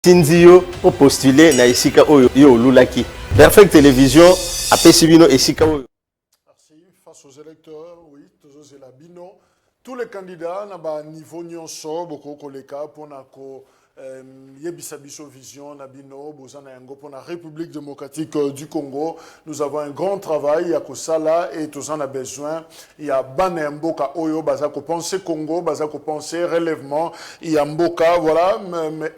Tinzio pour postuler na esika oyo yo lulaki. Perfect Télévision a pesibino esika oyo. Merci. Face aux électeurs, oui, toujours la bino. Tous les candidats na ba niveau nyonso boko koleka pona ko yebisa biso vision na bino bozana yango pour la République démocratique du Congo. Nous avons un grand travail à Kosala et tous en a besoin. Il y a Banemboka Oyo Bazako penser Congo, Bazako penser relèvement. Il y a Mboka, voilà,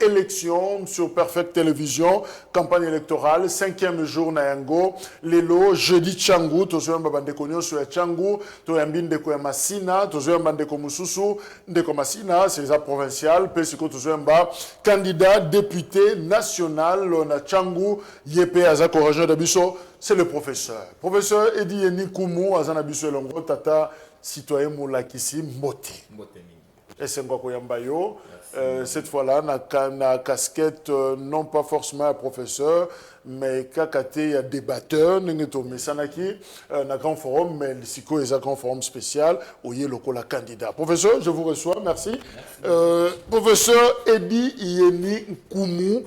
élection sur Perfect Télévision, campagne électorale, 5e jour na yango. Lelo jeudi Tchangu, tous en bandeko sur Tchangu, tous en bindeko ya Masina, tous en bandeko Mususu, ndeko Masina, c'est les provinciales, pesiko tous en bas. Candidat député national na Tchangu Yepé Azako région d'Abisso, c'est le professeur. Professeur Edi Yeni Koumou Azanabisso Longo Tata citoyen Moulakissi Mbote. Et c'est Ngwako Yambayo. Cette fois-là, na casquette non pas forcément un professeur, mais kakate il y a débatteur, n'engeto mesanaki na grand forum, mais le siko est un grand forum spécial où il y a le candidat. Professeur, je vous reçois, merci. Professeur Edi Yeni Koumou,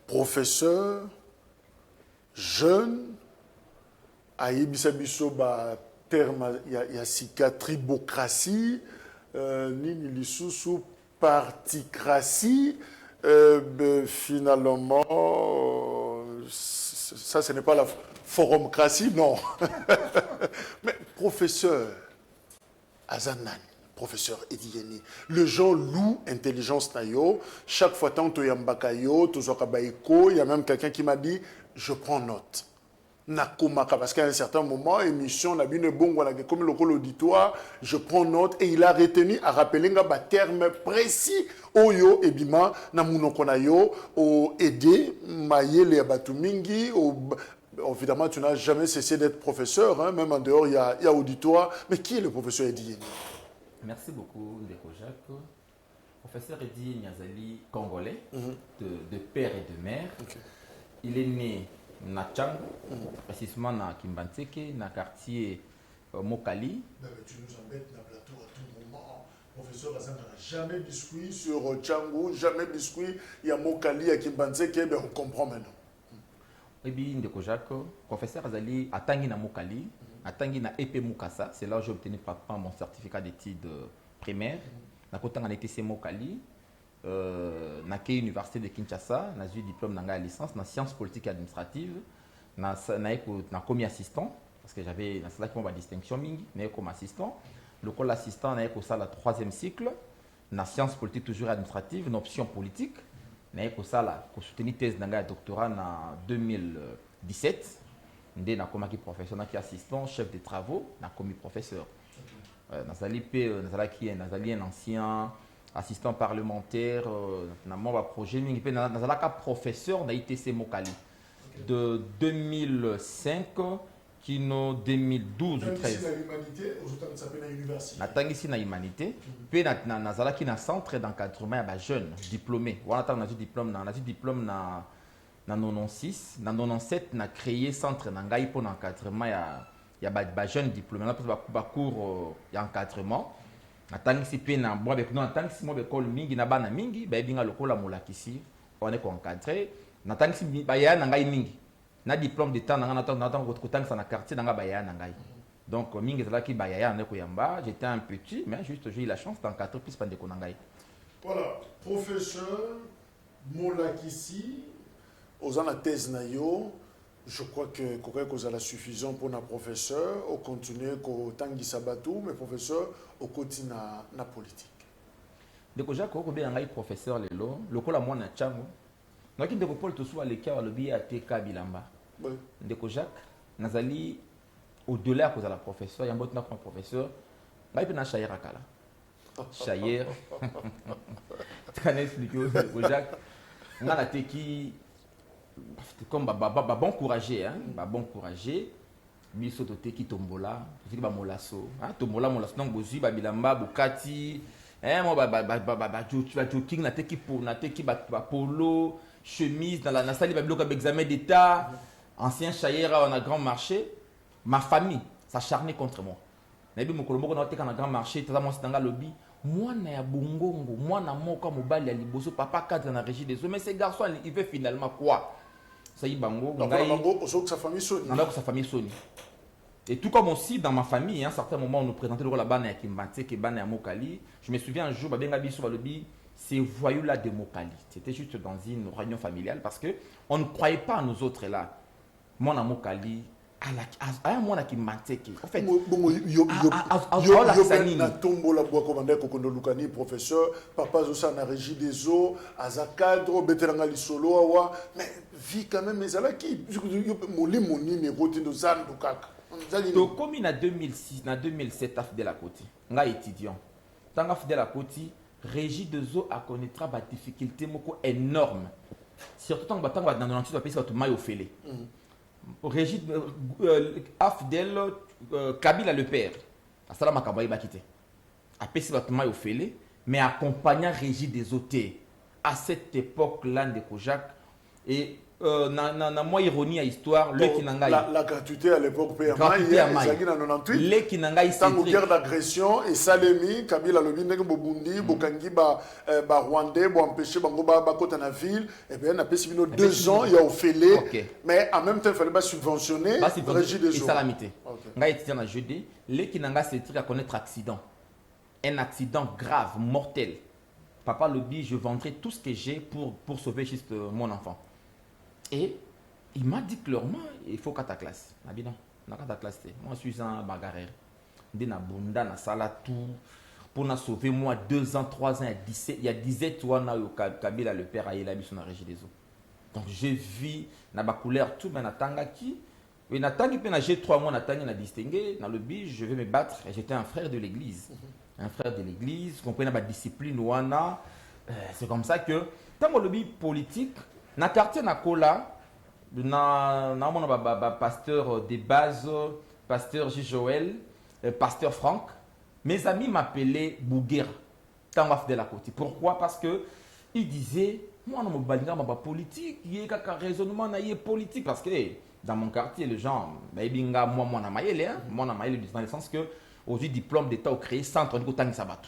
professeur jeune, aïbisa biso ba terme il y a cicatribocratie. Nini lisusu particratie finalement ça ce n'est pas la forumcratie non mais professeur Azanan professeur Edieni le gens louent intelligence nayo chaque fois tant to yambaka yo to zokabaiko il y a même quelqu'un qui m'a dit je prends note Nakomaka, parce qu'à un certain moment, émission, on a bien bon, comme le col auditoire, je prends note et il a retenu à rappeler un terme précis. Oyo, ebima, namunokonayo, o aider, maïe, abatumingi, évidemment, tu n'as jamais cessé d'être professeur, hein, même en dehors, il y a auditoire. Mais qui est le professeur Edi? Merci beaucoup, Ndeko Jacques. Professeur Edi Niazali, congolais, de père et de mère. Okay. Il est né na Tchangu, précisément na Kimbantseke, na quartier Mokali. Tu nous embêtes dans le plateau à tout moment. Professeur Azan n'a jamais biscuit sur Tchangu, jamais biscuit. Il y a Mokali, à Kimbantseke, ben on comprend maintenant. Et bien, Ndeko Jacques, professeur Azali a tangi na Mokali, a tangi na EP Mukasa, c'est là où j'ai obtenu pratiquement mon certificat d'études primaires. Na kotanga na ETC Mokali. Na Université de Kinshasa, na eu diplôme na licence na sciences politiques et administratives, na commis assistant parce que j'avais na cela ma distinction mingi, na comme assistant, le col assistant na ça la 3e cycle, na sciences politiques toujours administratives, une option politique, na ça la soutenir thèse na doctorat na 2017, ndé na comme professeur na assistant, chef de travaux, na commis professeur. Na zali un ancien assistant parlementaire, dans projet, professeur dans ITC Mokali de 2005 kino 2012 ou 13. Natangi si na humanité, puis nazalaki na centre d'encadrement ya ba jeunes diplômés. Wana tang na diplôme na 96, na 97 na créé centre na ngai pour l'encadrement ya ba jeunes diplômés. Na ba cours ya encadrement. Natangisi pe na moi avec nous natangisi moi école mingi na bana mingi ba binga lokola Moulakissi on est encadré natangisi ba ya na ngai mingi na diplôme de temps na natang ko tangisa na quartier na ba ya na ngai donc mingi zala ki ba ya na ko yamba j'étais un petit mais juste j'ai eu la chance d'encadrer plus pande ko na ngai. Voilà, professeur Moulakissi aux la thèse na yo. Je crois que vous avez suffisant pour un professeur, au continuer au Tangi Sabatou, mais professeur, au continue na politique. Ndeko Jacques, ko be ngai professeur lelo, lokola mwana Tchangu. Naki ndeko Paul tosu aleki wa lobi ya TK Bilamba. Ndeko Jacques, nazali au-delà que la professeur, yambo tuna comme professeur, ngai pe na shayer akala. Shayer. Tu connais expliquer Ndeko Jacques. Ngala teki comme bon courageux hein bon courageux biso to teki tombola teki ba molaso hein tombola donc bozui ba bilamba bukati hein mo ba joking na teki ba polo chemise dans la salle ba biloko examen d'état ancien chaïra on a grand marché ma famille s'acharnait contre moi na bi mokolo moko na teka na grand marché tata mo sitanga lobby mwana ya bongongo, mwana moka mobali ya liboso, papa cadre na régie des eaux. Mais ces garçons, il veut finalement quoi? Ça y est, bango. Sa famille sonne. Sa famille sonne. Et tout comme aussi dans ma famille, à un certain moment, on nous présentait le rôle de la bande à Kimbate, qui est bande à Mokali. Je me souviens un jour, ces voyous-là de Mokali. C'était juste dans une réunion familiale parce qu'on ne croyait pas à nous autres là. Mon Mokali, à un moment qui m'intèque. En fait, professeur, papa Zosa na régie des eaux, à cadre, Beteranga Lisolo, mais vie quand même, mais ça qui moli moni ne route de Zandukak. Donc, comme il a 2006, en 2007, à Fidel à côté, on étudiant. Tant à Fidel à côté, régie des eaux a connaîtra des difficultés énormes. Surtout quand on va dans l'antique, on va payer maille au fêlé. Régis Afdel Kabila le père à Salama Kabaï Bakité a payé votre maille au fêlé mais accompagnant Régis des hôtels à cette époque là de Kojak et na moi ironie à histoire le Kinangai la gratuité à l'époque PMI le Kinangai c'est une guerre d'agression et Salemi Kabila le bindé Bobundi Bokangi ba Rwandais bo empêcher bango ba kota na ville et bien on a payé 2 ans il y a au fêlé mais en même temps il fallait pas subventionner Régis des eaux salamité ngai étudiant na jeudi le Kinanga c'est à connaître accident un accident grave mortel papa le dit je vendrai tout ce que j'ai pour sauver juste mon enfant. Et il m'a dit clairement, il faut qu'à ta classe. Moi, je suis un bagarreur. Je suis un sala tout. Pour nous sauver, moi, 2 ans, 3 ans, il y a 17 ans, Kabila, le père, il a mis son régie des eaux. Donc, j'ai vu, dans la couleur, tout, mais j'ai 3 mois, je distingué. Dans le but, je vais me battre. J'étais un frère de l'église. Un frère de l'église, comprenez la discipline. C'est comme ça que, dans le but politique, dans le quartier Nakola, pasteur de base, pasteur J. Joël, pasteur Franck, mes amis m'appelaient Bouguera, tant de la côté. Pourquoi? Parce que ils disaient, moi, je ne suis pas politique, il y a un raisonnement politique. Parce que dans mon quartier, les gens, moi, je suis dans le sens que, aujourd'hui, diplôme d'État créé, centre de Kotang Sabato.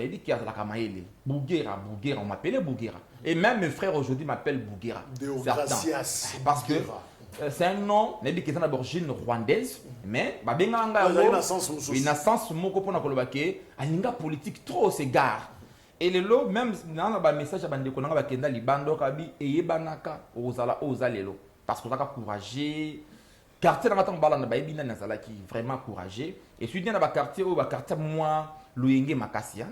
Il dit qu'il y a la Kamaïle. Bouguera, on m'appelait Bouguera. Et même mes frères aujourd'hui m'appellent Bouguera. Parce que c'est un nom, qui est d'origine rwandaise, mais il y a une naissance une politique trop au égard. Et le lot, même dans le message, parce qu'on a courageux. Quartier vraiment courageux. Et je suis dans le quartier où le quartier moi, Louyenge Makassia.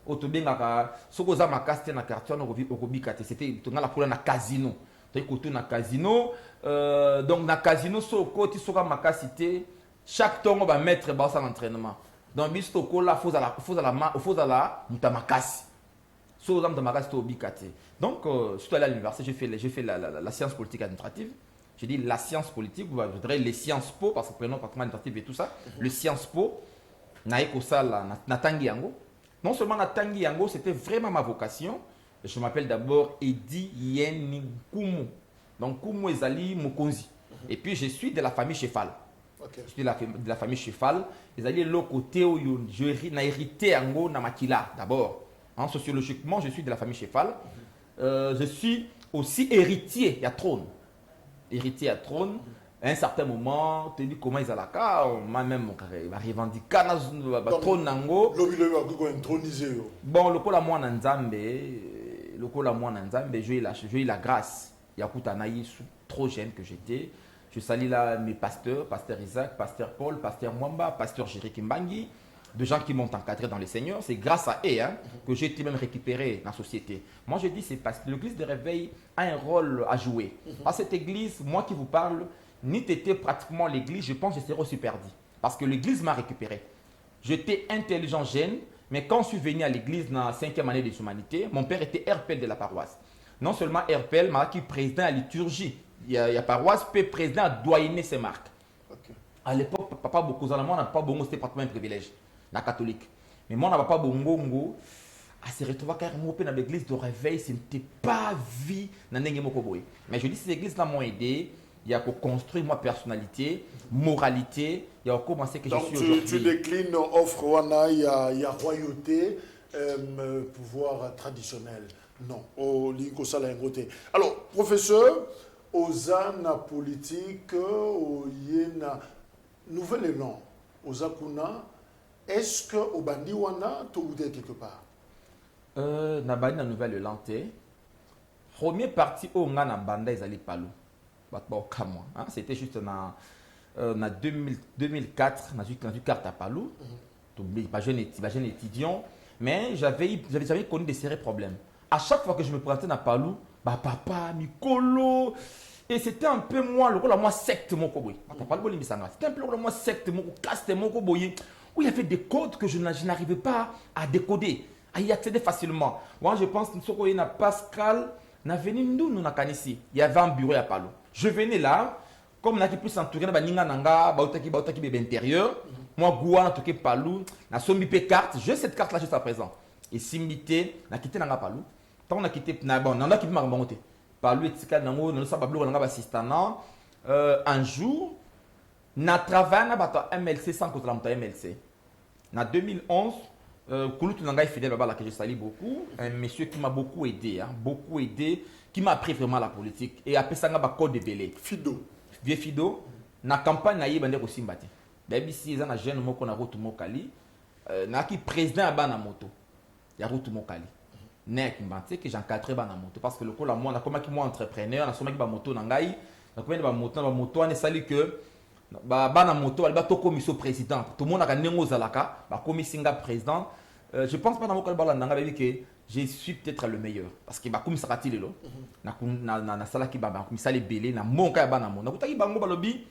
Otobengaka sokoza makasi na quartier no okobikate c'était tongala pour na casino to côté na casino donc na casino so côté soka makasi te chaque tongo va mettre ba sa entraînement donc bisto kola faut la mutamakasi so za mutamakasi to obikate donc je suis allé à l'université j'ai fait la science politique administrative. Je dis la science politique, je voudrais les sciences po parce que prenons pratiquement administratif et tout ça, le sciences po na ekosala na tangi yango. Non seulement na Tangi Yango, c'était vraiment ma vocation. Je m'appelle d'abord Edi Yen Kumu. Donc Kumu Ezali Mokonzi. Et puis je suis de la famille Chefal. Je suis de la famille Chefal. Ezali le côté où j'ai hérité Yango na Makila d'abord. Sociologiquement, je suis de la famille Chefal. Je suis aussi héritier, il y a trône. Héritier à trône. À un certain moment, tu dis comment ils ont la carte, moi-même, je revendique le trône nango. Bon, le cola moi nanzambe, j'ai eu la grâce. Yakuta Naïs, trop jeune que j'étais. Je salue là mes pasteurs, pasteur Isaac, pasteur Paul, pasteur Mwamba, pasteur Jérémy Kimbangi, de gens qui m'ont encadré dans le Seigneur. C'est grâce à eux que j'ai été même récupéré dans la société. Moi, je dis c'est parce que l'église de réveil a un rôle à jouer. À cette église, moi qui vous parle, ni t'étais pratiquement l'église, je pense que je serais aussi perdu. Parce que l'église m'a récupéré. J'étais intelligent jeune, mais quand je suis venu à l'église dans la 5e année des humanités, mon père était RPL de la paroisse. Non seulement RPL, mais qui président à la liturgie. Il y a paroisse, puis président à doyenner ses marques. À l'époque, papa Bokozala, moi, on n'a pas bongo, c'était pratiquement un privilège, la catholique. Mais moi, on n'a pas bongo, à se retrouver carrément dans l'église de réveil, ce n'était pas vie dans l'église. Mais je dis, ces églises-là m'ont aidé. Il y a construire ma personnalité, moralité, il y a commencé que donc je suis aujourd'hui. Tu déclines offre, il y a royauté, pouvoir traditionnel. Non, au liko sala ngote. Alors, professeur, aux na politique, au yena nouvel élan, aux akuna, est-ce que au bandi wana to ou quelque part? Na bandi na nouvel élan te. Première partie au nga na banda ezali palou. Batba kamwa. C'était juste na 2004, na carte à palou. Pas jeune étudiant, mais j'avais connu des sérieux problèmes. À chaque fois que je me présentais dans Palou, papa, Mikolo, et c'était un peu moi, le rôle à moi secte mon koboy. C'était un peu le rôle à moi secte mon caste mon koboy, où il y avait des codes que je n'arrivais pas à décoder, à y accéder facilement. Moi, je pense que Pascal n'a venu nous na kanisi. Il y avait un bureau à Palou. Je venais là, comme on a pu s'entourer na ninga nanga, bautaki bébé intérieur. Moi, Gouana, toqué Palou, na sombi pe carte, j'ai cette carte là juste à présent. Et simité, na quitté nanga Palou. Tant on a quitté, on a quitté Marambangote. Palou et Tika Nango, nous sommes bablo, on a assistant. Un jour, na travail na bato MLC sans que tu MLC. Na 2011, Kouloutou Nanga est fidèle là que je salue beaucoup. Un monsieur qui m'a beaucoup aidé, qui m'a appris vraiment la politique. Et après ça, on a code de Belé. Fido. Vieux Fido, na campagne na yébandé aussi mbate. D'ailleurs, si ils ont un jeune moko na route mokali, na qui président à bana moto, ya route mokali. Nek mbate que j'encadre bana moto parce que le coup la moi na comment qui moi entrepreneur na soma qui ba moto na ngai, na combien ba moto on est sali que ba bana moto ba to commission président. Tout le monde a nengo zalaka, ba commission président. Je pense pas na mokali ba nanga ba que je suis peut-être le meilleur parce que ba commission ratile lo. Na sala ki ba commission les belé na monka ya bana moto. Na kutaki bango ba lobi.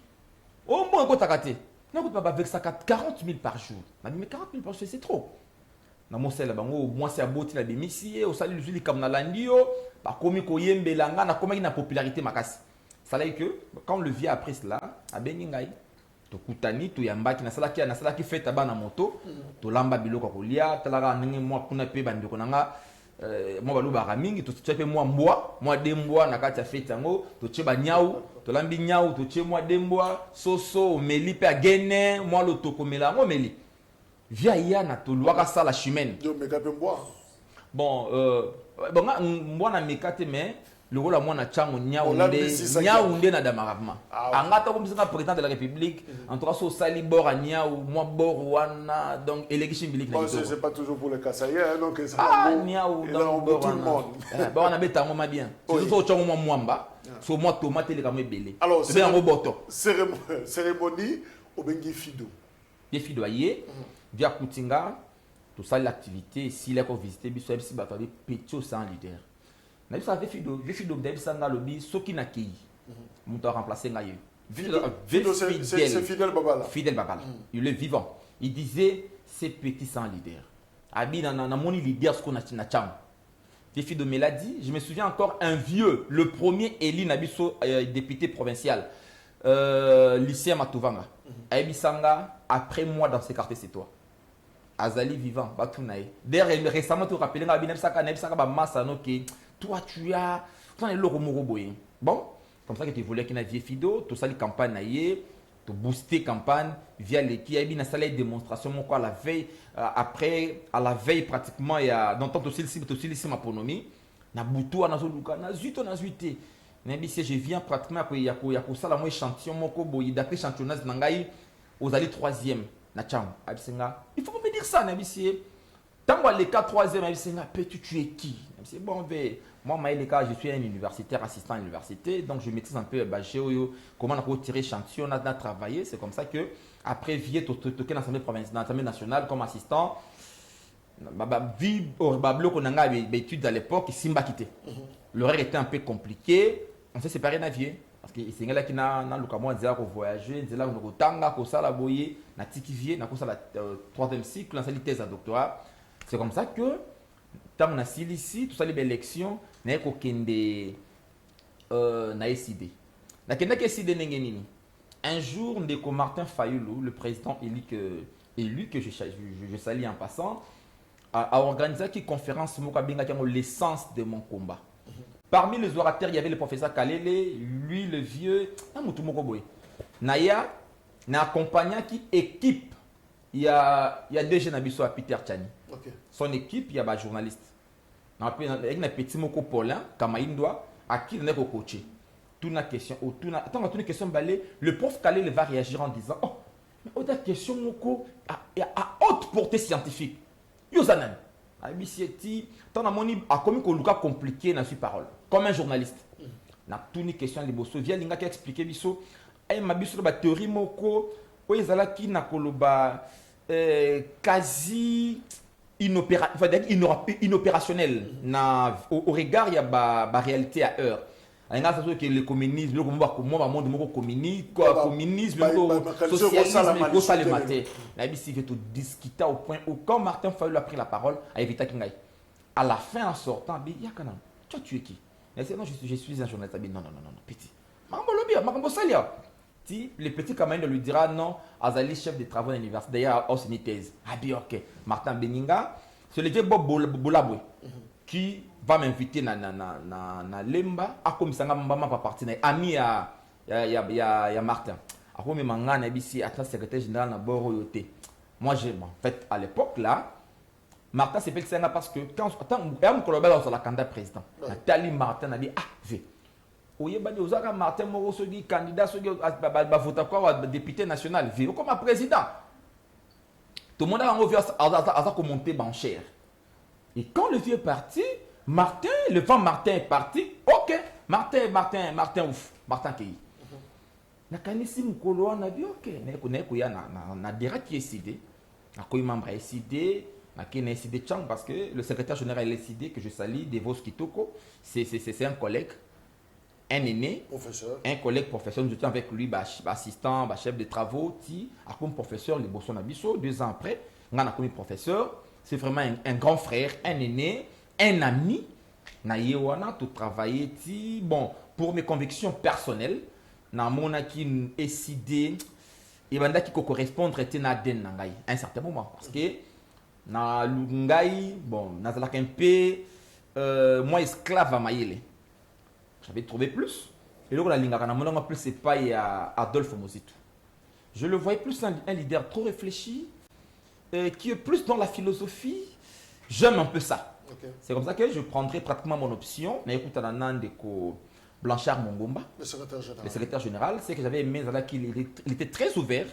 Oh moi ko takate. Non, avec ça 40 000 par jour. Mais 40 000 par jour, c'est trop. Dans mon sel, moi, c'est à beauté la bémissie, au salut du comme na landio, par comme koyembe langa, na comme une popularité makasi. Ça veut dire que quand le vient après cela, à Beningaï, to kutani, to yamba qui na sala qui fait tabac na moto, to lamba biloko kolia, talara nengi moi kuna pe bandi konanga. Moi balu baramingi to tchepe moi demboa na kati ya fete yango to tcheba nyau to lambi nyau to tche moi demboa soso meli pe agene moi lo to komela mo meli via ya na to luaka sala chimene do meka pe mboa bon moi na mekate mais le rôle à moi na chango nyau nde na damarabma angata comme ça président de la République en tout cas so sali bor nyau moi bor wana donc élection bilik na c'est pas toujours pour les Kasaïens donc ça nyau donc tout le monde bon on a beta moi bien c'est so chango moi mwamba so moi tomate le comme belé alors c'est un roboto cérémonie au bengi fido des fidoyer via Kutinga tout ça l'activité si les ko visiter biso MC batali petio sans leader. Na bisa Vifido d'ailleurs sanga lobi soki na ki muto remplacer ngaye Fido c'est Fidèle Babala. Fidèle Babala. Il est vivant. Il disait ces petits sans leader. Abi na moni leader ce qu'on a na cham. Vifido me l'a dit, je me souviens encore un vieux, le premier élu nabiso député provincial lycée Matuvanga. Abi sanga après moi dans ces quartiers c'est toi. Azali vivant, Batunaï. D'ailleurs récemment tu rappelles nga binebsaka ba massa no ki toi tu as bon comme ça que tu voulais qu'il y ait vie fido tout ça les campagnes tu booster campagne via les qui a bien installé démonstration mon quoi la veille après à la veille pratiquement il y a dans tant aussi ici ma ponomie na butu na zoluka na zuito na zuité mais si je viens pratiquement il y a ça la moi échantillon mon ko boyi d'après championnat nangai aux allées 3e na cham abisenga il faut me dire ça na bisi tant les 4 3e abisenga petit tu es qui c'est bon moi Maïleka je suis un universitaire assistant à l'université donc je maîtrise un peu comment on peut tirer échantillon on a travaillé c'est comme ça que après vier toquer l'Assemblée provinciale l'Assemblée nationale comme assistant vie au bablo qu'on a études à l'époque Simba quitté l'horaire était un peu compliqué on s'est séparé navier parce que c'est là qui n'a le camon dire qu'on voyager c'est là on tanga ko sala boyer na tikivier na ko sala 3e cycle na sali thèse à doctorat c'est comme ça que tant on a ici tout ça les élections n'est qu'aucune na SID na kenda que SID nini un jour ndeko Martin Fayulu le président élu que je salue en passant a organisé une conférence moka benga qui l'essence de mon combat. Parmi les orateurs il y avait le professeur Kalele lui le vieux na mutu moko boy na accompagnant qui équipe il y a deux jeunes abisso à Peter Chani Ok. Son équipe, il y a des journalistes. Il y a un petit mot Paulin, Kamaïndoa, à qui il est coaché. Toute une question, attends, toute une question, le prof Kalé va réagir en disant, oh, mais autre question, Moko, à haute portée scientifique. Yosanan. Abisieti, tant à mon a commis que Lucas compliqué dans ses paroles, comme un journaliste. Na toute une question, les bossos, vient l'inga qui expliquer biso, et ma biso la théorie Moko, où ils allaient qui n'a koloba quasi inopérationnel au regard il y a la réalité à heure. Il y a le communisme, le communisme, le socialisme, il faut ça le matin. Il faut discuter au point où quand Martin Fayulu a pris la parole, à éviter qu'il à la fin en sortant, il y a quand même, tu as tué qui? Non, je suis un journaliste. Non, petit. Le petit camarade lui dira non, Azali, chef des travaux de l'université, d'ailleurs, au thèse. Ah bien, ok. Martin Beninga, c'est le vieux Bob Bolaboué qui va m'inviter na Lemba, à comme ça, maman va partir, ami à Martin. À comme Mangana, ici, à secrétaire général na Boroyote. Moi, en fait, à l'époque là, Martin s'est fait ça parce que quand on collabore sur la candidat président, Nathalie Martin a dit ah, j'ai. Oui, Martin Moreau, candidat, député national, comme un président. Tout le monde a envie à commenter banchère. Et quand le vieux est parti, le vent Martin est parti, ok, Martin ouf, Martin Kei. Na kanisi mukolo na dit ok, na dira qui est décidé, na koy membre est décidé, na kene est décidé Chang parce que le secrétaire général est décidé que je salue Devos Kitoko, c'est un collègue. Un aîné, professeur. Un collègue professeur, nous étions avec lui, assistant, chef de travaux, comme professeur, les Bossons Abisso, 2 ans après, on a comme professeur, c'est vraiment un grand frère, un aîné, un ami, naïwana, tout travailler, bon, pour mes convictions personnelles, na mona qui est décidé, et banda qui correspondre était na den nangai, à un certain moment, parce que na lungai, bon, na zalak un peu, moi esclave à Maïle. J'avais trouvé plus. Et là, la Lingara, mon plus, c'est pas Adolphe Mozito. Je le voyais plus un leader trop réfléchi, qui est plus dans la philosophie. J'aime un peu ça. Okay. C'est comme ça que je prendrai pratiquement mon option. Mais écoute, Blanchard Mongomba, le secrétaire général, c'est que j'avais aimé qu'il était très ouvert.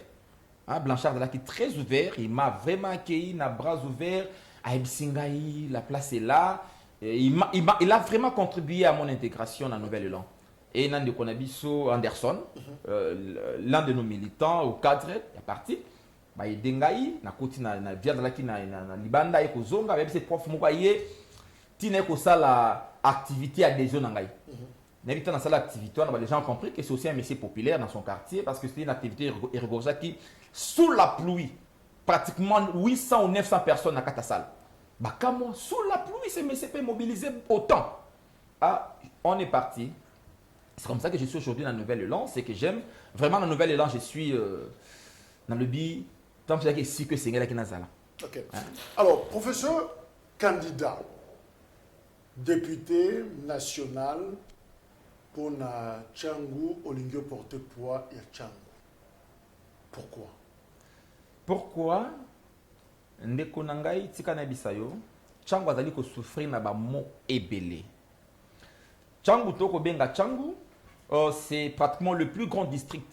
Hein, Blanchard qui est très ouvert. Il m'a vraiment accueilli, n'a bras ouverts. À Ebsingaï, la place est là. Il a vraiment contribué à mon intégration dans la Nouvelle-Élan. Et Nande Konabiso Anderson, l'un de nos militants au cadre, il est parti. Il dengai na koti na via na libanda et kozonga avec ses profs mokaye tine ko sala activité adhésion nangai. N'habite dans cette activité, les gens ont compris que c'est aussi un métier populaire dans son quartier parce que c'était une activité rigoureuse qui, sous la pluie, pratiquement 800 ou 900 personnes à Katasal. Comment sous la pluie, ces messieurs peuvent mobiliser autant. Ah, on est parti. C'est comme ça que je suis aujourd'hui dans la Nouvelle-Élan. C'est que j'aime vraiment la Nouvelle-Élan. Je suis dans le bi. Tant que c'est que c'est là qui nazala. Ok. Hein? Alors, professeur, candidat, député national pour na Tchangou, Olingio porter poids et Tchangou. Pourquoi? Pourquoi? Ndeko nangai tika na bisayo Tchangou azali ko souffrir na ba mo ebele. Tchangou toko benga Tchangou, c'est pratiquement le plus grand district.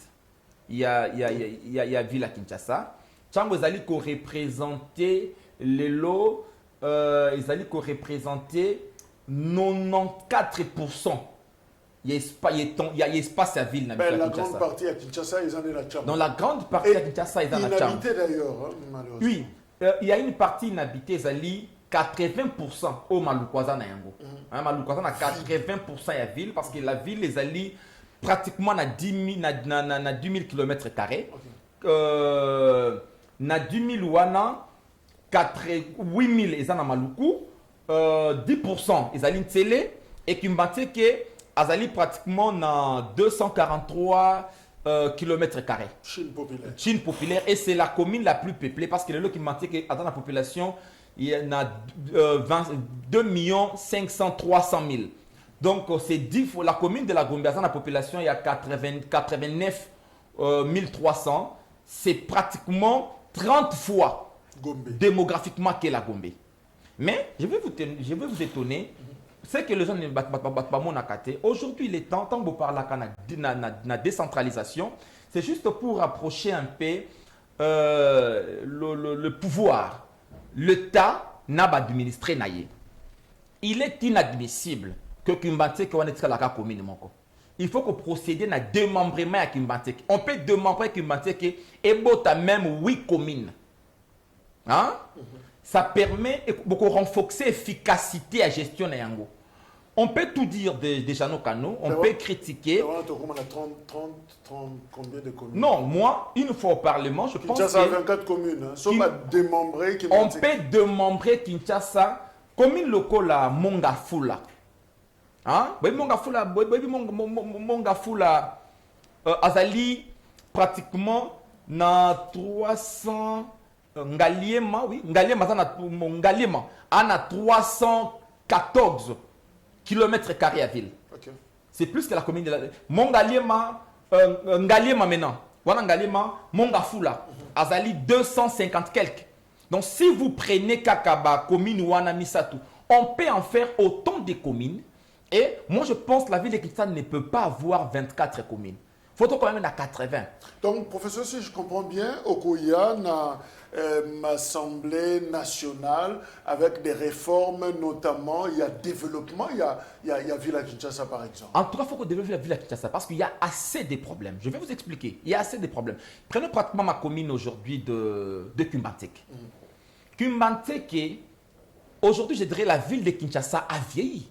Il y a ville à Kinshasa. Tchangou azali ko représenter les lots, ils azali ko représenter 94%. Il y a espace à ville. La grande partie à Kinshasa, ils en ont la Tchangou. Dans la grande partie à Kinshasa, ils en ont la Tchangou. Inhabité d'ailleurs, malheureusement. Oui. Il y a une partie inhabitée, Zali, 80% au Maloukwasa na yango. Maloukwasa na 80% à la ville parce que la ville les alliés pratiquement na 10 000 km². Na 10 000 wana 8 000 ils en Maloukou, 10% ils alliés télé et qui m'batte que azali pratiquement na 243 km². Chine populaire. Et c'est la commune la plus peuplée parce que le lot qui mentait que dans la population, il y en a 2 503 000. Donc c'est 10 fois la commune de la Gombe, dans la population, il y a 89 300. C'est pratiquement 30 fois démographiquement qu'est la Gombe. Mais je vais vous étonner, c'est que les gens ne battent pas mon akaté. Aujourd'hui, il est temps de parler de la décentralisation. C'est juste pour rapprocher un peu le pouvoir. L'État n'a pas administré. Il est inadmissible que Kimbantek soit la commune. Il faut que procéder à démembrement à Kimbantek. On peut démembrer Kimbantek et botter même 8 communes. Hein? Ça permet de renforcer l'efficacité à la gestion de Yango. On peut tout dire de Jeannot Kano, on peut critiquer. On a 30 combien de communes? Non, moi, une fois au Parlement, je pense Kinshasa a 24 communes. On peut démembrer Kinshasa, commune locale à Mongafula. Hein? Mongafula, Azali, pratiquement, na 300. Ngaliema, oui, Ngaliema, on a 314 km² à ville. Okay. C'est plus que la commune de la... Ngaliema maintenant. Voilà Ngaliema, Mongafula, Azali 250 quelques. Donc si vous prenez Kakaba, commune Wana Misatu, on peut en faire autant de communes. Et moi je pense que la ville de Kinshasa ne peut pas avoir 24 communes. Il faut quand même à 80. Donc, professeur, si je comprends bien, Okoya a l'Assemblée nationale avec des réformes, notamment, il y a développement, il y a Villa Kinshasa, par exemple. En tout cas, il faut qu'on développe la Villa Kinshasa parce qu'il y a assez de problèmes. Je vais vous expliquer. Il y a assez de problèmes. Prenez pratiquement ma commune aujourd'hui de Kumbantek. Kumbantek, aujourd'hui, je dirais la ville de Kinshasa a vieilli.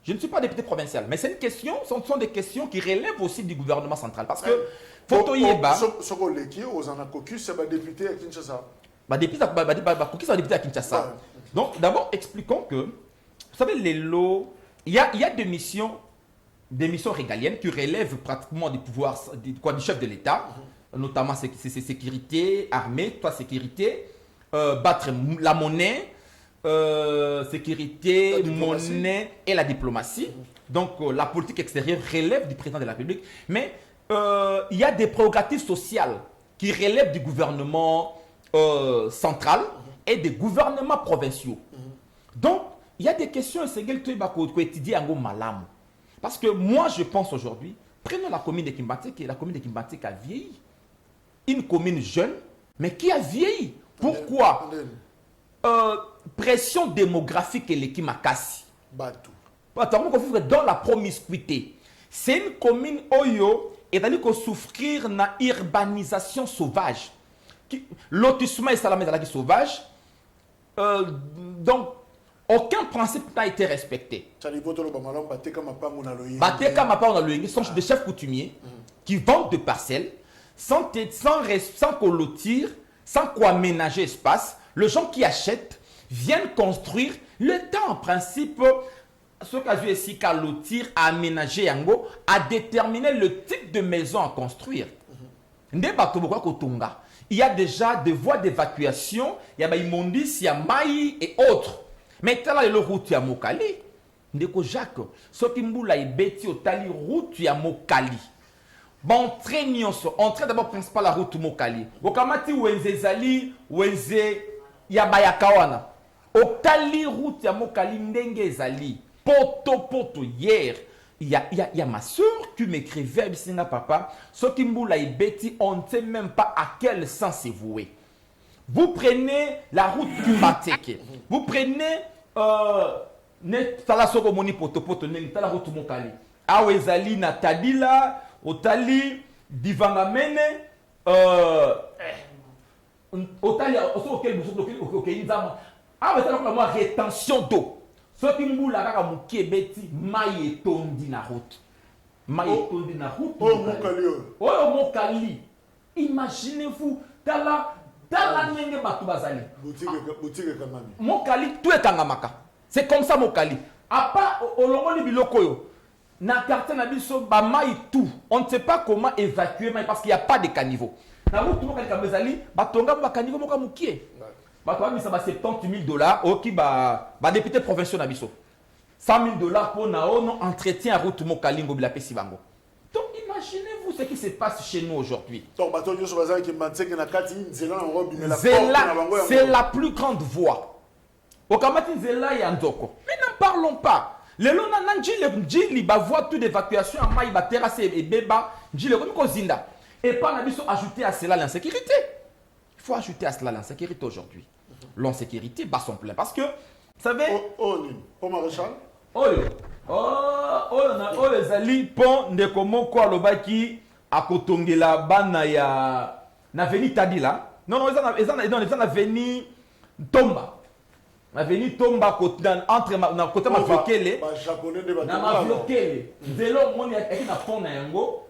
Je ne suis pas député provincial, mais c'est une question, ce sont des questions qui relèvent aussi du gouvernement central. Parce que, Foto Yeba. Ce qu'on aux Anacocus, c'est un député à Kinshasa. Député à Kinshasa. Donc, d'abord, expliquons que, vous savez, les lots, il y a des missions régaliennes qui relèvent pratiquement du pouvoir du chef de l'État, notamment sécurité, armée, sécurité, battre la monnaie. Sécurité, monnaie et la diplomatie. Donc, la politique extérieure relève du président de la République. Mais il y a des prérogatives sociales qui relèvent du gouvernement central et des gouvernements provinciaux. Donc, il y a des questions qui étudient en malam. Parce que moi, je pense aujourd'hui, prenons la commune de Kimbantek, et la commune de Kimbantek a vieilli. Une commune jeune, mais qui a vieilli. Pourquoi? Pression démographique et l'équipe Makassi. Dans la promiscuité. C'est une commune Oyo et d'aller souffrir de l'urbanisation sauvage. Lotissement et salamé sauvage. Donc, aucun principe n'a été respecté. Ce sont des chefs coutumiers qui vendent des parcelles sans clôture, sans quoi aménager espace. Les gens qui achètent viennent construire. L'État, en principe, ce qu'a vu ici, qu'à lotir, à aménager, à déterminer le type de maison à construire. Il y a déjà des voies d'évacuation, il y a immondices, il y a maïs et autres. Mais tu as le route à Mokali. Ndeko Jacques, ce qui m'a dit, tali route à Mokali. Bon, entrée d'abord principale la route Mokali. Bokamati wenze zali, wenze yabayakawana. Okali route ya Mokali ndenge zali. Poto hier. Il y a ma soeur qui m'écrivait, papa, ce qui m'a dit, on ne sait même pas à quel sens c'est voué. Vous prenez la route Kumbantek. Vous prenez la route Mokali. Awezali na Tadila, Otali, Divangamene, Otali, rétention d'eau. Ce qui m'a dit, c'est maïe tondi na route. Maïe tondi na route. Oh, Mokali. Imaginez-vous, nenge batubazali. Mokali, tout est kangamaka. C'est comme ça, Mokali. À part Olomoni Bilokoyo, na quartier na biso, ba maï tout. On ne sait pas comment évacuer maï parce qu'il n'y a pas de caniveau. Na route, Mokali Kamezali, batonga ba caniveau moka mukie. Batonga bisa ba $70,000 oki ba député provincial na biso. $100,000 pour na ono entretien à route Mokali ngobila pesi bango. Donc imaginez-vous ce qui se passe chez nous aujourd'hui. Donc, C'est la plus grande voie. Au Kamati Nzela et Nzoko. Mais n'en parlons pas. Les lona Nanjili ba voie toute d'évacuation à Maïba terrasse et Beba Njile comme Kozinda. Et pas n'abisso ajouter à cela l'insécurité. Il faut ajouter à cela l'insécurité aujourd'hui. L'insécurité bat son plein parce que vous savez. Oh maréchal. Les alliés pont de comment quoi le baki à Kotongela bana ya na veni Tadila. Non ils ont veni Tomba. Na veni Tomba entre na côté ma Viokele. Na ma Viokele. Zelo moni et na pont na yango.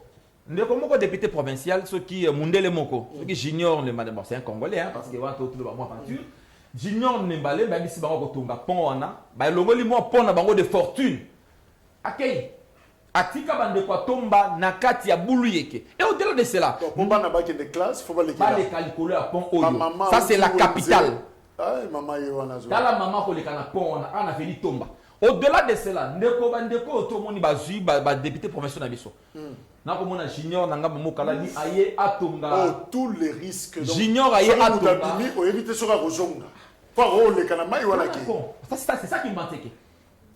Ndeko moko député provincial ceux qui Mundele Moko, ceux qui j'ignore le madame c'est un Congolais parce que va tout le monde aventure. J'ignore Nembale ba bisi bango kotonga pont wana. Ba longoli mo pont na bango de fortune. Akei atika bande kwa tomba na kati ya bulu yeke. Et au-delà de cela, pomba na baki de classe, faut pas les pas les calculer à pont oyo. Ça c'est la capitale. Ah maman yewana zo. Tala maman ko le kana pont on a venu tomba. Au-delà de cela, ndeko bandeko to moni bazui ba député provincial na biso. Na ko mona junior na ngamba mokala ni aye atonga. Tous les risques. Junior aye atonga. Au éviter sera kozonga. Pas le kana mai wana ki. Ça c'est ça qui m'intéresse.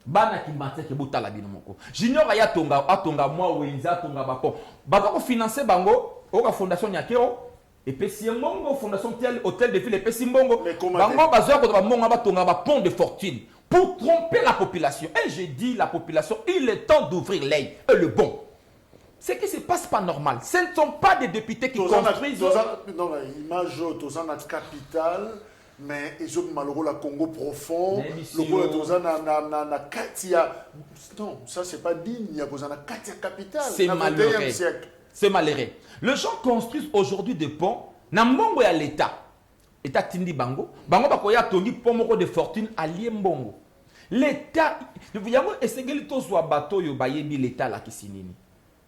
Bana ki mbanteke botala bino moko junior aya atonga moi wenza atonga bako bako ko financer bango oka fondation nyakero et puis si mbongo fondation hôtel de ville et puis si mbongo bango bazoya ko bamonga batonga ba pont de fortune pour tromper la population et je dis la population il est temps d'ouvrir l'œil et le bon ce qui se passe pas normal ce ne sont pas des députés qui construisent non image tous en capitale. Mais ils ont malheureux la Congo profond, le Congo na Katia. Non, ça c'est pas digne. Il y a besoin de Katia capitale. C'est malheureux. C'est malheureux. Les gens construisent aujourd'hui des ponts. Nambongo ya l'État. État tindi bango. Bango bakoya tongi pont moko de fortune allié mbongo. L'État, vous voyez, essayez de soit bateau yo bayebi l'État là qui sinini.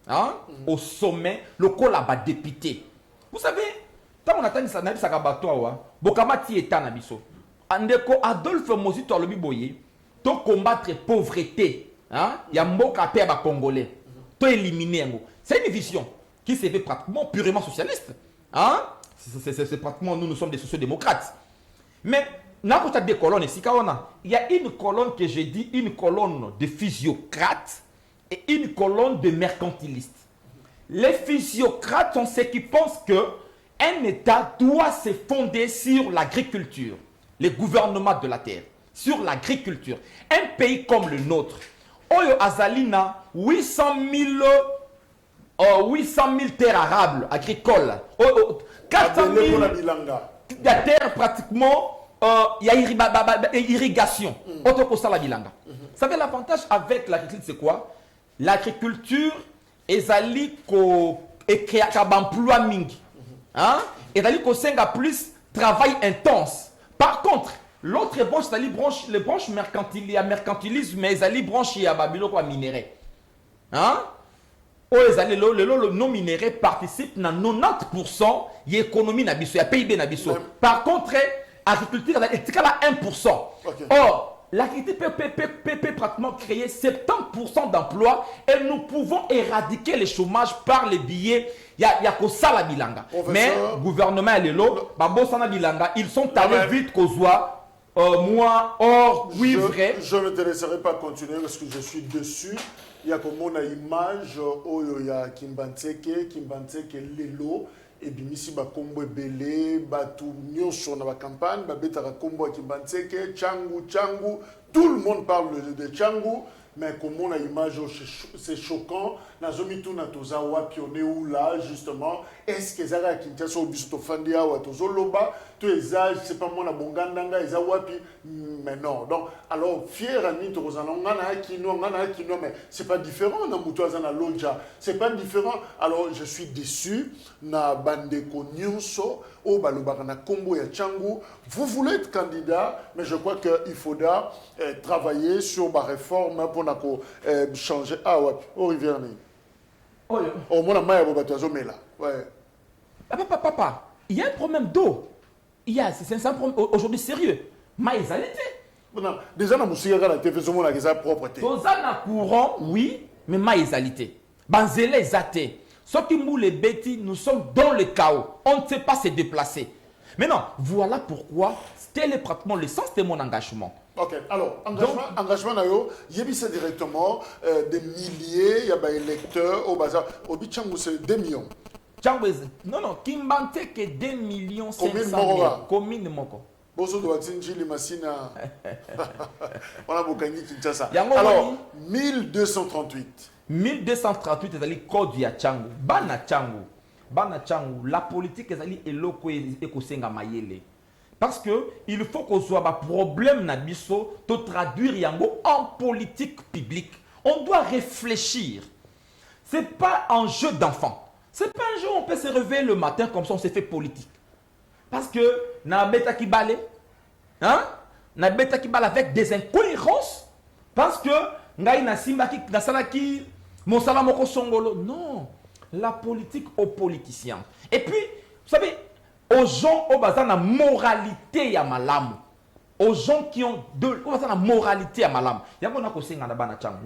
Hein? Au sommet, le col là député. Vous savez. Tant on attend ça, ça bateau bokamati état na biso. Andeko Adolphe Mozito alobi boye, to combattre pauvreté, hein? Ya mboka pe ba congolais. To éliminer yango. C'est une vision qui se fait pratiquement purement socialiste, hein? C'est pratiquement nous sommes des sociodémocrates. Mais na kota des colonnes ici il y a une colonne que j'ai dit une colonne de physiocrates et une colonne de mercantilistes. Les physiocrates sont ceux qui pensent que un État doit se fonder sur l'agriculture, le gouvernement de la terre, sur l'agriculture. Un pays comme le nôtre, Oyo Azalina, 800 000 terres arables agricoles, 400 000 terres pratiquement, il y a irrigation. Autre que ça, la bilanga. Vous savez, l'avantage avec l'agriculture, c'est quoi? L'agriculture, ezali ko créer un emploi mingi. Hein? Et d'aller qu'on a plus travail intense. Par contre, l'autre branche, c'est les branches mercantiles, il y a mercantilisme, mais les branches, il y a Babylone quoi minerai. Hein? Le non minerai participe à 90% de l'économie nabiso, il y a PIB nabiso. Par contre, l'agriculture, c'est à 1%. Okay. Or, l'agriculture peut pratiquement créer 70% d'emplois et nous pouvons éradiquer le chômage par les billets. Il y a que ça la bilanga. Mais le gouvernement est là, bilanga, ils sont allés vite qu'au soit moi, or, oui, vrai. Je ne te laisserai pas continuer parce que je suis dessus. Il y a comme une image, il y a Kimbanteke Lelo. Et bien ici, Bakombo Belé, Batu Nyosho dans la campagne, Babetara Kombo Kimbanteke, Changu, tout le monde parle de Changu. Mais comme on a l'image, c'est choquant. Nazomi tout na tozawa pionné ou là justement. Est-ce que Zara Kinshasa au biso tofandia ou tozoloba tous les âges c'est pas moi na bongandanga ezawapi mais non. Donc alors fier ani tozana ngana kino mais c'est pas différent na mutu azana lonja. C'est pas différent. Alors je suis déçu na bandeko nyonso o balobaka na kombo ya Changu. Vous voulez être candidat mais je crois que il faudra travailler sur ma réforme pour changer wapi au rivière ni. Oh, mon ami, ouais. Papa, il y a un problème d'eau. C'est un problème aujourd'hui sérieux. Maïsalité. Déjà, dans la télévision, on a propreté. Dans un courant, oui, mais maïsalité. Banzele zate. Ceux qui moulent les bêtis, nous sommes dans le chaos. On ne sait pas se déplacer. Maintenant, voilà pourquoi tel est pratiquement le sens de mon engagement. Ok, alors, engagement, il y a directement des milliers d'électeurs au bazar. Au Bichangu, c'est 2 millions. Non, Kimbante que 2 millions 500 000. Commune Moko. Boso de Watsinjili Massina. On a beaucoup de Kinshasa. Alors, 1238. 1238 est le code de Tchangu. Bana Tchangu, la politique est eloko ekosenga mayele. Parce que il faut qu'on soit un problème nabiso to traduire yango en politique publique. On doit réfléchir. C'est pas un jeu d'enfant. C'est pas un jeu où on peut se réveiller le matin comme ça on s'est fait politique. Parce que na beta ki balé, hein? Na beta ki balé avec des incohérences. Parce que ngai na simba ki na salaki mon salamoko songolo. Non, la politique aux politiciens. Et puis, vous savez, aux gens au bazar na moralité ya malamu. Aux gens qui ont de la moralité à malam. Il y a un conseil dans la banachang.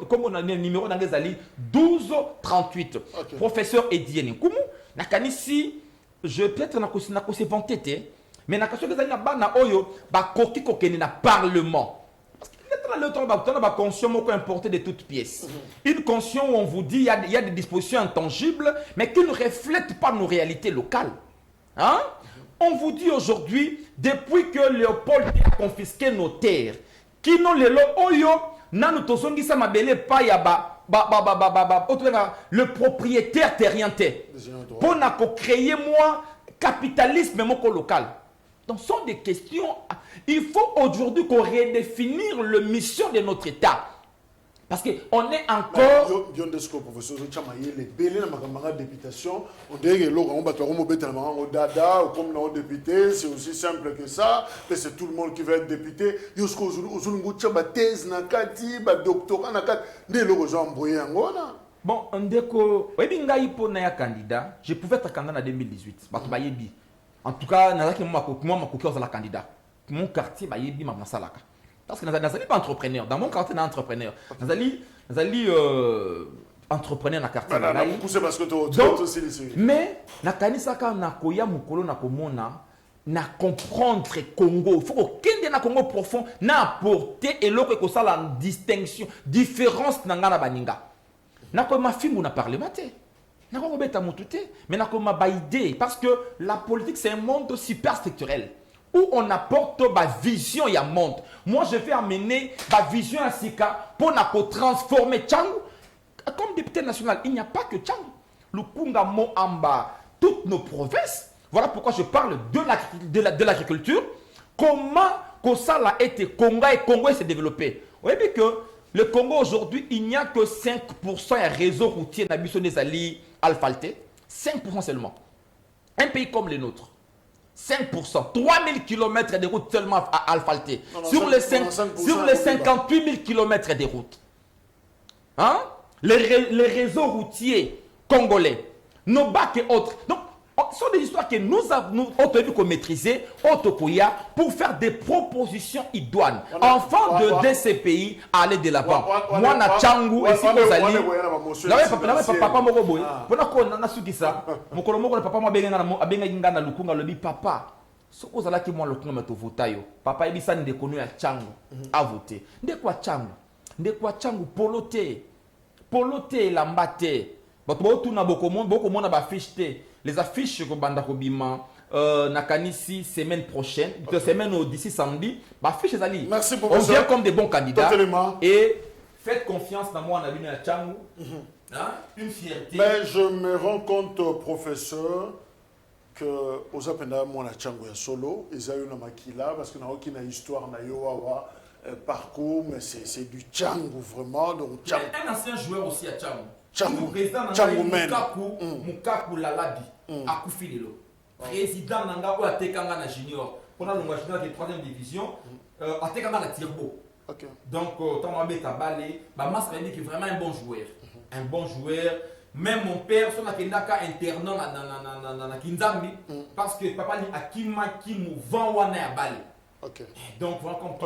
Comme on a un numéro dans les alliés 1238. Okay. Professeur Ediene. Comment nakanisi je peut-être na conseil vanté mais na question des alliés na bana oyo ba koki kokeni na parlement. Parce que le temps ba conscience moko importé de toutes pièces. Une conscience où on vous dit il y a des dispositions intangibles mais qui ne reflètent pas nos réalités locales. Hein? On vous dit aujourd'hui, depuis que Léopold a confisqué nos terres, qui n'ont les lots oyo, nanu tosongi sa mabele pa ya le propriétaire terrien te. Pour créer moi capitalisme moko local. Donc ce sont des questions. Il faut aujourd'hui qu'on redéfinisse la mission de notre État. Parce qu'on est encore. Professeur, les belles députation, on dirait que l'on dada ou comme nos députés, c'est aussi simple que ça. C'est tout le monde qui veut être député. Jusqu'au thèse, nakati, doctorat, bon, on dit que candidat, je pouvais être candidat en 2018. En tout cas, je suis candidat. Mon quartier, je suis parce que nous sommes pas entrepreneurs. Dans mon quartier, nous sommes entrepreneurs. Nous sommes entrepreneurs dans le quartier. Mais, nous na comprendre Congo. Il faut que na Congo profond na apporter et l'autre que ça la distinction, différence dans la baninga. Na ko ma film na parlementaire. Na ko beta mutute, mais na ko ma baïdé parce que la politique c'est un monde super structurel. Où on apporte ma vision et un monde. Moi, je vais amener ma vision à Sika pour transformer Tchangu. Comme député national, il n'y a pas que Tchangu. Le Kungamo Amba, toutes nos provinces. Voilà pourquoi je parle de l'agriculture. Comment ça a été Congo et Congo s'est développé. Vous voyez que le Congo aujourd'hui, il n'y a que 5% de réseau routier Nabiso Nezali Alphalté. 5% seulement. Un pays comme le nôtre. 5%, 3000 km de routes seulement à asphalter. Sur les 58 000 km de routes. Hein? Les réseaux routiers congolais, nos bacs et autres. Donc, ce sont des histoires que nous avons maîtrisées pour faire des propositions idoines. Enfants de ces pays aller de l'avant. Moi, na Tchangu, et si vous allez. Papa Moroboy. Papa. Ce que vous allez moi le coup votayo. Papa Ebisa ne connu à Tchangu à voter. De quoi Tchangu poloté. Poloté lambate. Beaucoup de affiches. Les affiches que Banda Kobima Nakanisi semaine prochaine, semaine d'ici samedi, affiches ali. Merci on vient comme des bons candidats. Totalement. Et faites confiance dans moi, on a à Tchangu. Une fierté. Mais je me rends compte, professeur, que aux appels moi na Tchangu ya solo, ils ont une makila parce que na aucune histoire na yowa parcours, mais c'est du Tchangu vraiment. Donc un ancien joueur aussi à Tchangu. Tchangu, Mukaku Lalabi, Akufi Lelo. Président Nanga ou Atekanga na junior. On a le junior qui est 3e division. Atekanga na Tirbo. Donc, Tamabé Tabalé, Bamas René qui est vraiment un bon joueur. Un bon joueur. Même mon père, son Akenaka internat na Kinzambi. Parce que papa dit Akima qui mou vend wana ya balé. Donc, voilà comme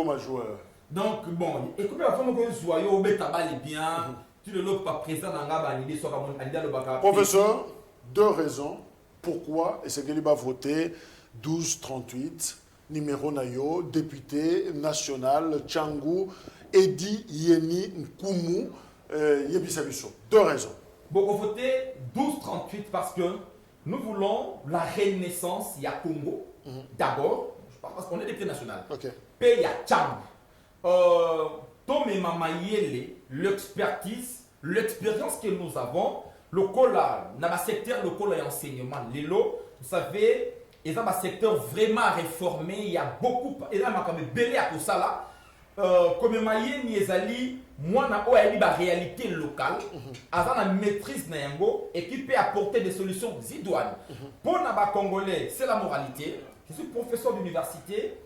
on a joueur. Donc, bon, écoutez, la femme que je joue, au Betabal est bien. tu ne l'as pas présent dans la idée sur le Professeur, deux raisons. Pourquoi est-ce qu'il va voter 1238, numéro Nayo, député national, Tchangou, Edi Yeni Nkumu, Yebisabiso. Deux raisons. Bon, on votait 1238 parce que nous voulons la renaissance, il y a Congo. D'abord, parce qu'on est député national. Okay. Puis il y a Tchangou. Tomé Mamayele, l'expertise, l'expérience que nous avons, le cola, dans le secteur, le cola et enseignement, les lots, vous savez, et dans un secteur vraiment réformé, il y a beaucoup, et là, il y a belé à tout ça là. Comme Maye Niezali, moi, na la réalité locale, avant la maîtrise Nayango, et qui peut apporter des solutions idoines. Pour les Congolais, c'est la moralité. Je suis professeur d'université.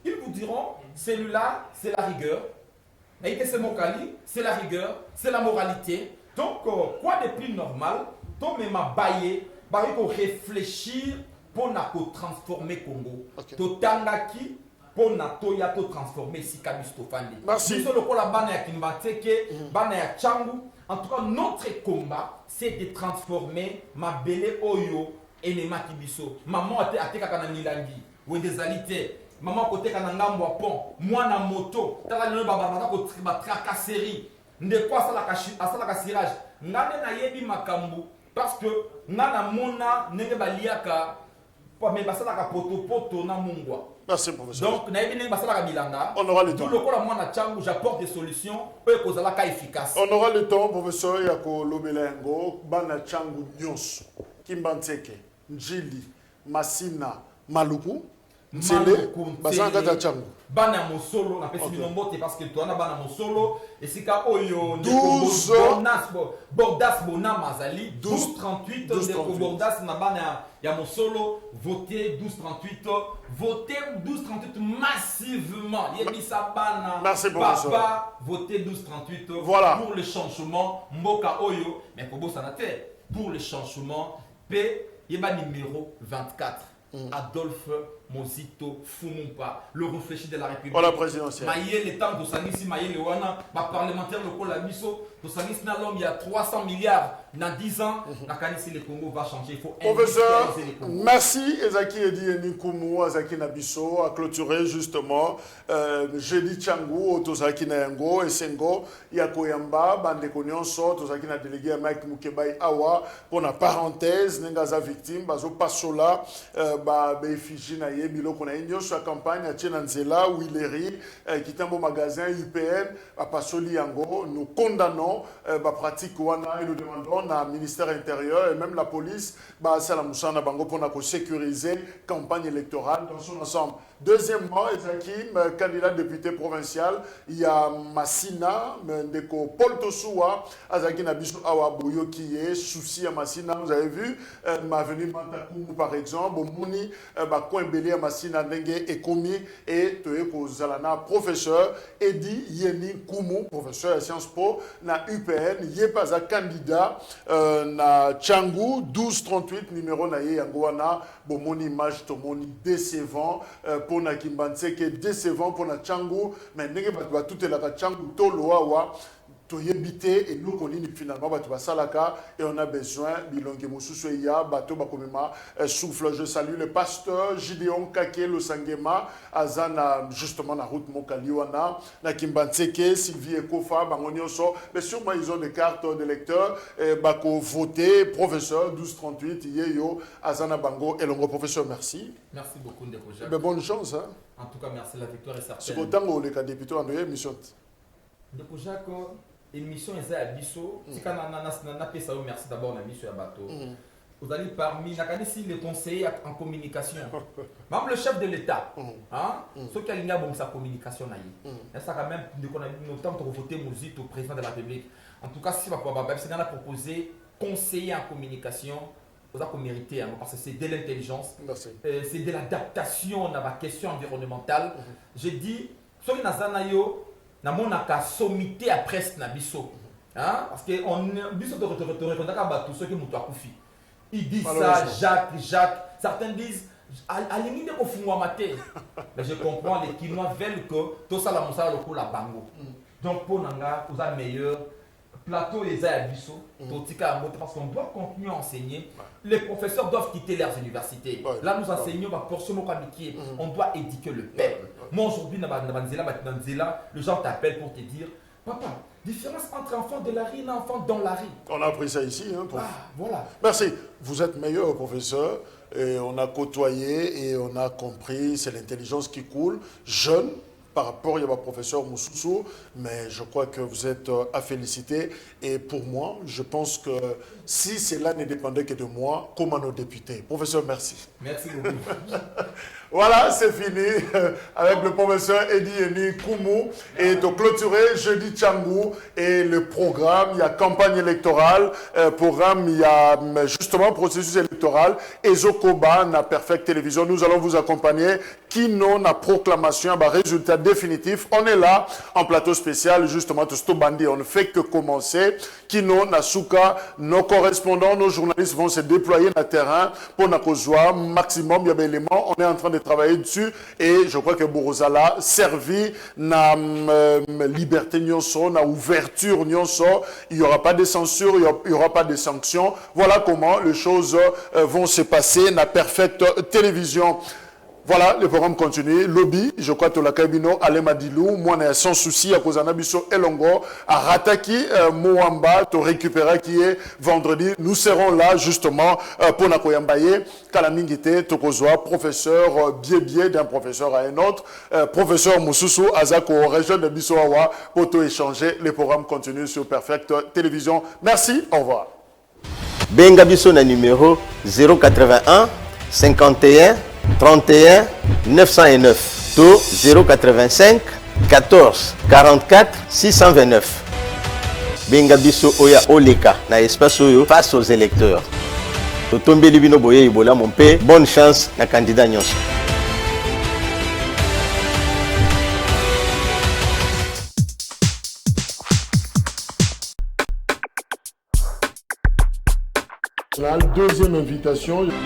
Ils vous diront, celui-là, c'est la rigueur. C'est la rigueur, c'est la moralité. Donc, quoi de plus normal, toi, même à bailler, pour réfléchir pour transformer Congo. Totangaki pour transformer Sikabistofandi. Merci. En tout cas, notre combat, c'est de transformer ma belle Oyo et les Makibiso. Maman a été à Nilangi, ou des alités. Maman a été à Ngambo Pont, moi na moto, t'as le babana ko tracasserie. De quoi ça la cassirage. Ngane na yebi makambu parce que ngana mona nenge baliaka pour me passer la poto na mungwa. Merci, professeur. Donc, on aura le temps. J'apporte des solutions efficaces. On aura le temps, professeur Yako Lobelengo, Bana Changu Nyos, Kimbanteke, Njili, Masina, Maluku, Nzele, Basanga Changu. Bana Mosolo, na pesi binombote parce que toi na bana Mosolo et sika oyo 12 Bordas Bona Mazali 1238 de Bordas na bana ya Mosolo voter 1238 voter 1238 massivement yebisa bana. Merci professeur. Papa voter 1238 voilà pour le changement Mboka oyo mais pour ça na terre pour le changement P yeba numéro 24 Adolphe Mozito Fumumpa, le réfléchi de la République. Pour la présidentielle. Maïe le temps de Sanisi, Maïe le Wana, parlementaire le Kola Miso, de Sanisi Nalom, il y a 300 milliards dans 10 ans. Nakanisi le Congo va changer. Il faut professeur, merci Ezaki Edi Nkumu, Azaki Nabiso, à clôturer justement jeudi Tchangou, Tozaki Nayango, Esengo, Yakoyamba, Bandeko Nyonso, Tozaki na délégué à Mike Mukebai Awa, pour la parenthèse, Nengaza victime, Bazo Passola, Effigie na Yebilo, qu'on a une sur la campagne, à Tchenanzela, Willery, qui est un beau magasin, UPN, à Passoli Yango, nous condamnons la pratique Wana et nous demandons au ministère intérieur et même la police, Salamoussana Bango, pour sécuriser la campagne électorale dans son ensemble. Deuxièmement, Ezakim, candidat député provincial, il y a Massina, Ndeko Paul Tosoua, Azaki Nabiso Awabuyo qui est souci à Massina. Vous avez vu, ma venue Mantakoum par exemple, Mouni, Bakoin Belé à Massina, Nenge Ekomi et Toeko Zalana, professeur, Edi Yeni Koumou, professeur à Sciences Po, na UPN, Yepaza candidat, na Tchangou, 1238, numéro na Yangouana, Bomoni image Tomoni décevant, pour na Kimbanseke décevant pour na Tchangou mais ndenge ba tout est là Tchangou toloa to yebité et nous connaissons finalement ba salaka et on a besoin bilonge mususu ya bato ba komema souffle. Je salue le pasteur Gideon Kake le Sangema azana justement la route Mokaliwana na Kimbanseke Sylvie Ekofa bangonyoso mais sûrement ils ont des cartes de lecteurs bako voter professeur 1238 yeyo azana bango et longo professeur. Merci beaucoup Ndeko Jacques. Bonne chance hein. En tout cas merci, la victoire est certaine. C'est autant que les députés en émission. Ndeko Jacques, émission est à Bisso. Si quand on a fait ça, merci d'abord la mission à bateau. Vous allez parmi les conseillers en communication. Même le chef de l'État, ceux qui ont sa communication, ça quand même, on a notamment pour voter Mouzito, président de la République. En tout cas, si on a proposé conseiller en communication, vous avez mérité, parce que c'est de l'intelligence, c'est de l'adaptation à la question environnementale. J'ai dit, ceux qui ont na sommité à presse na biso, parce que on biso de ceux qui ont Ils disent ça, Jacques. Certains disent alingi nde kofungwama te. Mais je comprends, les Kinois veulent que tout ça la mosala lokola bango. Donc pour nanga vous avez meilleur plateau les abisso parce qu'on doit continuer à enseigner. Les professeurs doivent quitter leurs universités. Là nous enseignons ma portion on doit éduquer le peuple. Moi aujourd'hui le gens t'appellent pour te dire papa, différence entre enfants de la rue et enfants dans la rue. On a appris ça ici. Hein, voilà. Merci. Vous êtes meilleur professeur. Et on a côtoyé et on a compris, c'est l'intelligence qui coule. Jeune, par rapport à professeur Moussoussou, mais je crois que vous êtes à féliciter. Et pour moi, je pense que si cela ne dépendait que de moi, comme à nos députés. Professeur, merci. Merci beaucoup. Voilà, c'est fini avec le professeur Edi Eni Koumou. Et de clôturer jeudi Tchangou et le programme, il y a campagne électorale, programme, il y a justement processus électoral. Ezokoba, na Perfect Télévision, nous allons vous accompagner. Kino, na proclamation, résultat définitif. On est là en plateau spécial, justement, de Stobandi. On ne fait que commencer. Kino, na Souka, nos correspondants, nos journalistes vont se déployer dans le terrain pour na kozwa maximum. Il y a des éléments. On est en train de travailler dessus et je crois que Borozala servi na liberté nyonso, na ouverture nyonso. Il n'y aura pas de censure, il n'y aura pas de sanctions. Voilà comment les choses vont se passer na Perfect Télévision. Voilà, le programme continue. Lobby, je crois que la cabino, Alema Dilou, moi, sans souci, à cause d'Anabiso Elongo, à Rataki, Moamba, te récupérer qui est vendredi. Nous serons là, justement, pour Nakoyambaye, Kalamingite, Tokozwa, professeur, biais d'un professeur à un autre, professeur Moussoussou, Azako, région de Bissoawa, pour tout échanger. Le programme continue sur Perfect Télévision. Merci, au revoir. Bengabiso na numéro 081 51 31 909 to 085 14 44 629. Bengabiso oya oleka na espace oyo face aux électeurs. Totombeli bino boye ibola mon père. Bonne chance na candidat nyonso. La deuxième invitation.